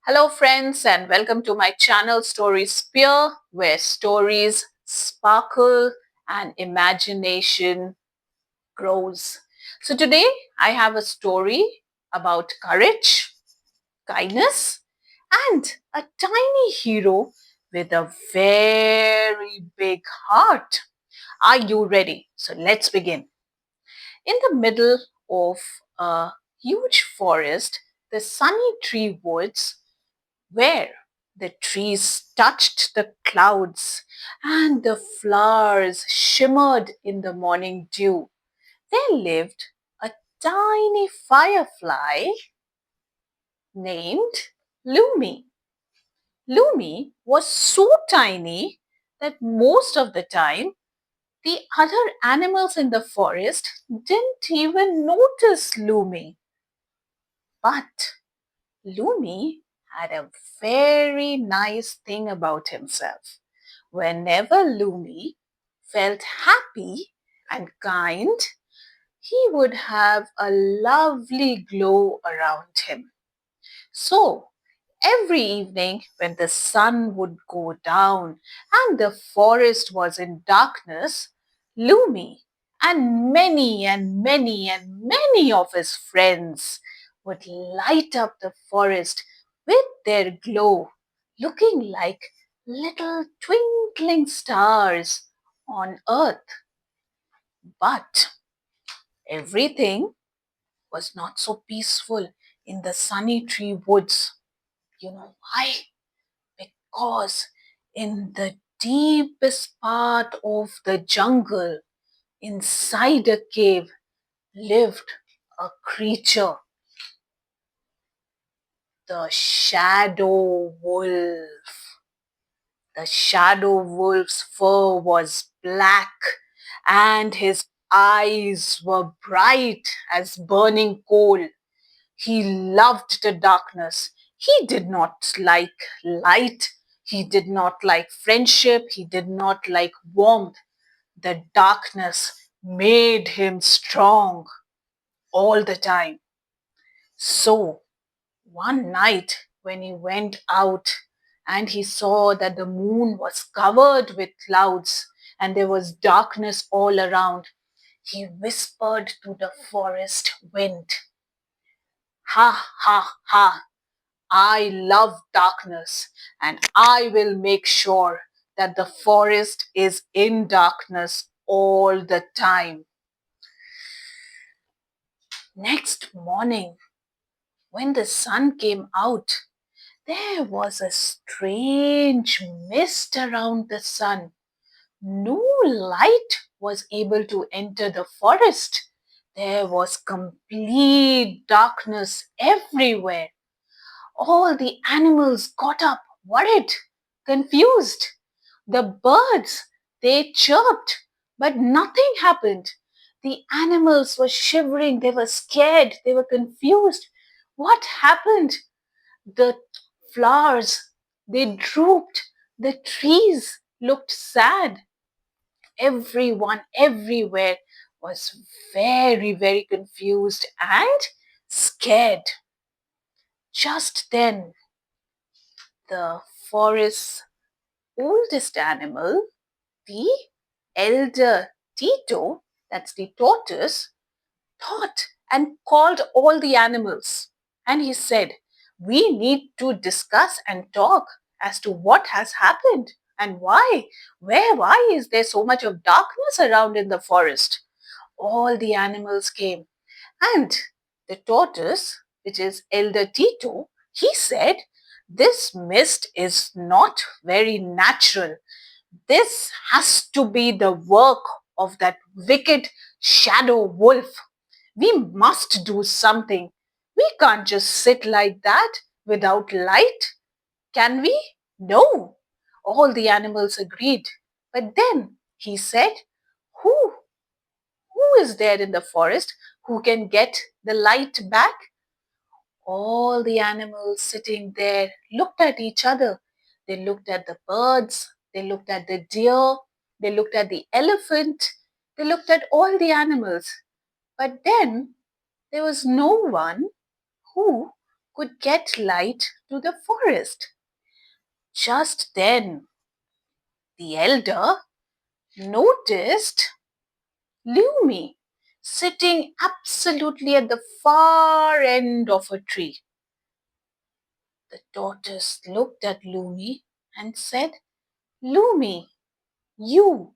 Hello, friends, and welcome to my channel Story Spear, where stories sparkle and imagination grows. So, today I have a story about courage, kindness, and a tiny hero with a very big heart. Are you ready? So, let's begin. In the middle of a huge forest, the sunny tree woods where the trees touched the clouds and the flowers shimmered in the morning dew, there lived a tiny firefly named Lumi. Lumi was so tiny that most of the time the other animals in the forest didn't even notice Lumi. But Lumi had a very nice thing about himself. Whenever Lumi felt happy and kind, he would have a lovely glow around him. So, every evening when the sun would go down and the forest was in darkness, Lumi and many of his friends would light up the forest with their glow, looking like little twinkling stars on earth. But everything was not so peaceful in the sunny tree woods. You know why? Because in the deepest part of the jungle, inside a cave, lived a creature, the shadow wolf. The shadow wolf's fur was black and his eyes were bright as burning coal. He loved the darkness. He did not like light. He did not like friendship. He did not like warmth. The darkness made him strong all the time. So, one night when he went out and he saw that the moon was covered with clouds and there was darkness all around, he whispered to the forest wind, "Ha, ha, ha! I love darkness and I will make sure that the forest is in darkness all the time." Next morning, when the sun came out, there was a strange mist around the sun. No light was able to enter the forest. There was complete darkness everywhere. All the animals got up, worried, confused. The birds, they chirped, but nothing happened. The animals were shivering, they were scared, they were confused. What happened? The flowers, they drooped. The trees looked sad. Everyone, everywhere was very confused and scared. Just then, the forest's oldest animal, the elder Tito, that's the tortoise, thought and called all the animals. And he said, "We need to discuss and talk as to what has happened and why. Why is there so much of darkness around in the forest?" All the animals came. And the tortoise, which is Elder Tito, he said, "This mist is not very natural. This has to be the work of that wicked shadow wolf. We must do something. We can't just sit like that without light, can we?" No. All the animals agreed. But then he said, Who? Who is there in the forest who can get the light back? All the animals sitting there looked at each other. They looked at the birds, they looked at the deer, they looked at the elephant, they looked at all the animals. But then there was no one who could get light to the forest. Just then, the elder noticed Lumi sitting absolutely at the far end of a tree. The tortoise looked at Lumi and said, Lumi, you,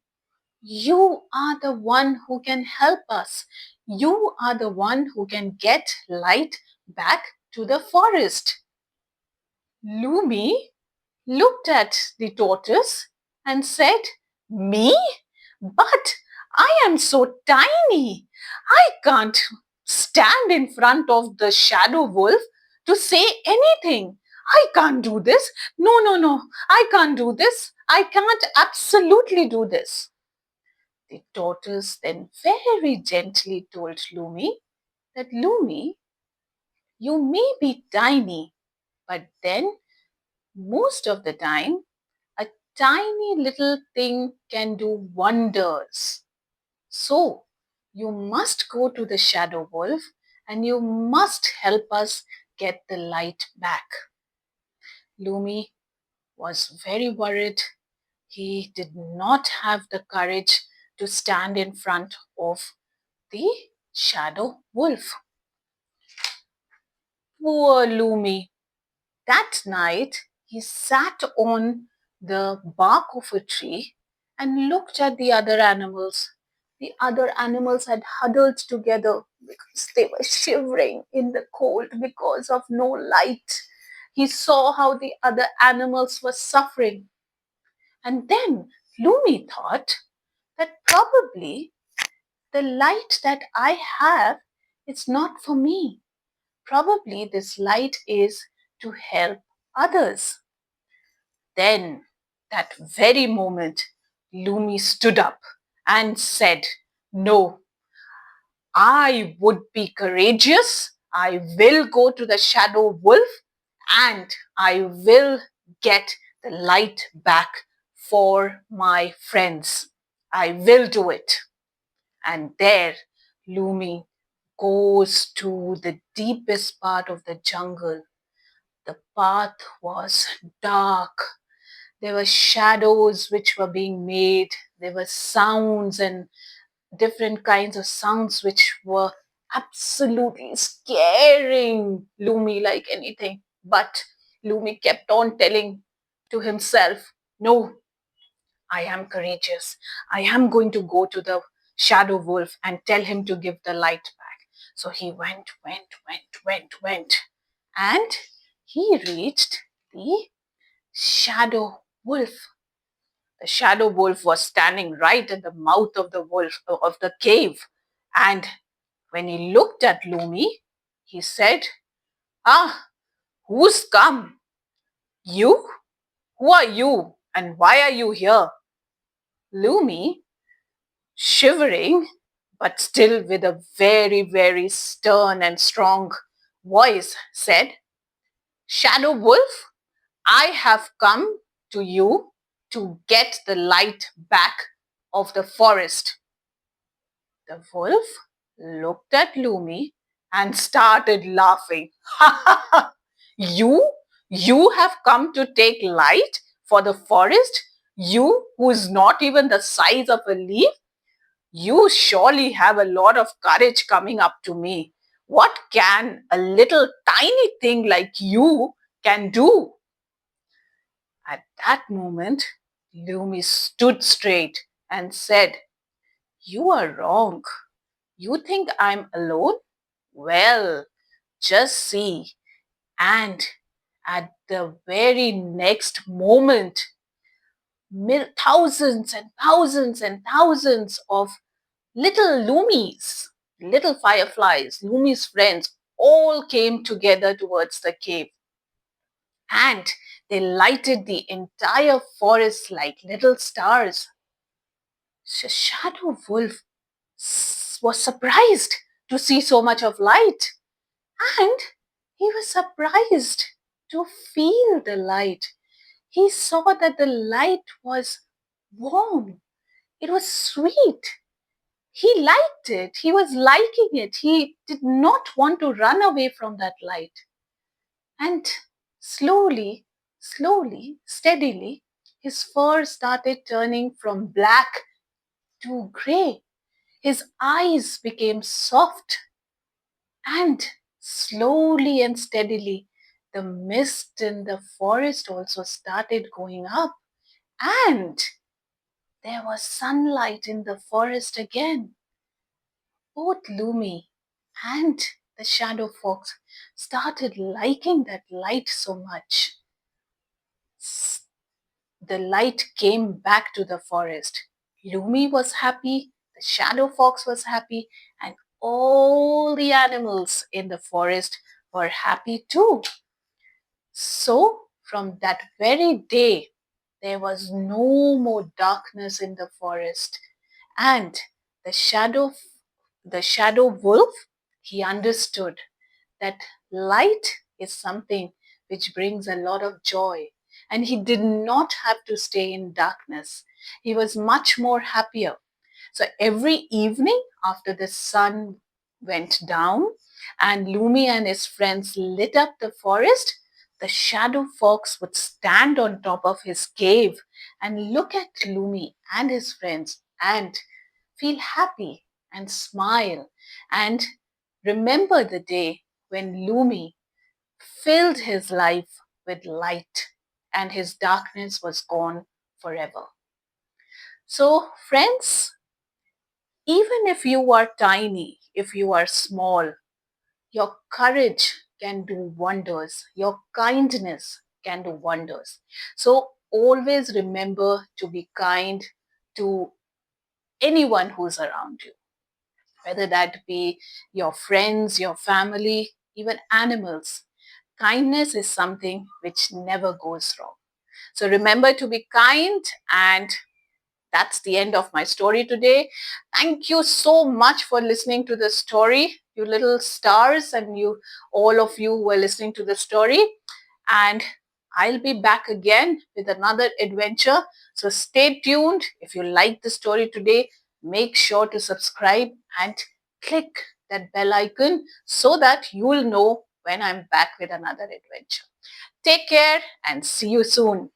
you are the one who can help us. You are the one who can get light back to the forest. Lumi looked at the tortoise and said, Me? But I am so tiny. I can't stand in front of the shadow wolf to say anything. I can't do this. No, no, no. I can't do this. I can't absolutely do this. The tortoise then very gently told Lumi that Lumi, you may be tiny, but then most of the time, a tiny little thing can do wonders. So, you must go to the shadow wolf and you must help us get the light back. Lumi was very worried. He did not have the courage to stand in front of the shadow wolf. Poor Lumi. That night, he sat on the bark of a tree and looked at the other animals. The other animals had huddled together because they were shivering in the cold because of no light. He saw how the other animals were suffering. And then Lumi thought that probably the light that I have is not for me. Probably this light is to help others. Then, that very moment, Lumi stood up and said, No, I would be courageous. I will go to the shadow wolf and I will get the light back for my friends. I will do it. And there, Lumi goes to the deepest part of the jungle. The path was dark. There were shadows which were being made. There were sounds and different kinds of sounds which were absolutely scaring Lumi like anything. But Lumi kept on telling to himself, No, I am courageous. I am going to go to the shadow wolf and tell him to give the light back. So he went. And he reached the shadow wolf. The shadow wolf was standing right at the mouth of the wolf of the cave. And when he looked at Lumi, he said, Ah, who's come? You? Who are you? And why are you here? Lumi, shivering, but still with a very, very stern and strong voice, said, Shadow Wolf, I have come to you to get the light back of the forest. The wolf looked at Lumi and started laughing. You? You have come to take light for the forest? You, who is not even the size of a leaf? You surely have a lot of courage coming up to me. What can a little tiny thing like you can do? At that moment, Lumi stood straight and said, You are wrong. You think I'm alone? Well, just see. And at the very next moment, thousands and thousands and thousands of little Lumis, little fireflies, Lumi's friends, all came together towards the cave. And they lighted the entire forest like little stars. Shadow Wolf was surprised to see so much of light. And he was surprised to feel the light. He saw that the light was warm. It was sweet. He liked it. He was liking it. He did not want to run away from that light. And slowly, slowly, steadily, his fur started turning from black to grey. His eyes became soft, and slowly and steadily, the mist in the forest also started going up, and there was sunlight in the forest again. Both Lumi and the shadow fox started liking that light so much. The light came back to the forest. Lumi was happy, the shadow fox was happy, and all the animals in the forest were happy too. So, from that very day, there was no more darkness in the forest. And the shadow, the shadow wolf, he understood that light is something which brings a lot of joy. And he did not have to stay in darkness. He was much more happier. So every evening after the sun went down and Lumi and his friends lit up the forest, the shadow fox would stand on top of his cave and look at Lumi and his friends and feel happy and smile and remember the day when Lumi filled his life with light and his darkness was gone forever. So, friends, even if you are tiny, if you are small, your courage can do wonders. Your kindness can do wonders. So always remember to be kind to anyone who's around you, whether that be your friends, your family, even animals. Kindness is something which never goes wrong. So remember to be kind, and that's the end of my story today. Thank you so much for listening to the story, you little stars, and you, all of you who are listening to the story. And I'll be back again with another adventure. So stay tuned. If you like the story today, make sure to subscribe and click that bell icon so that you'll know when I'm back with another adventure. Take care and see you soon.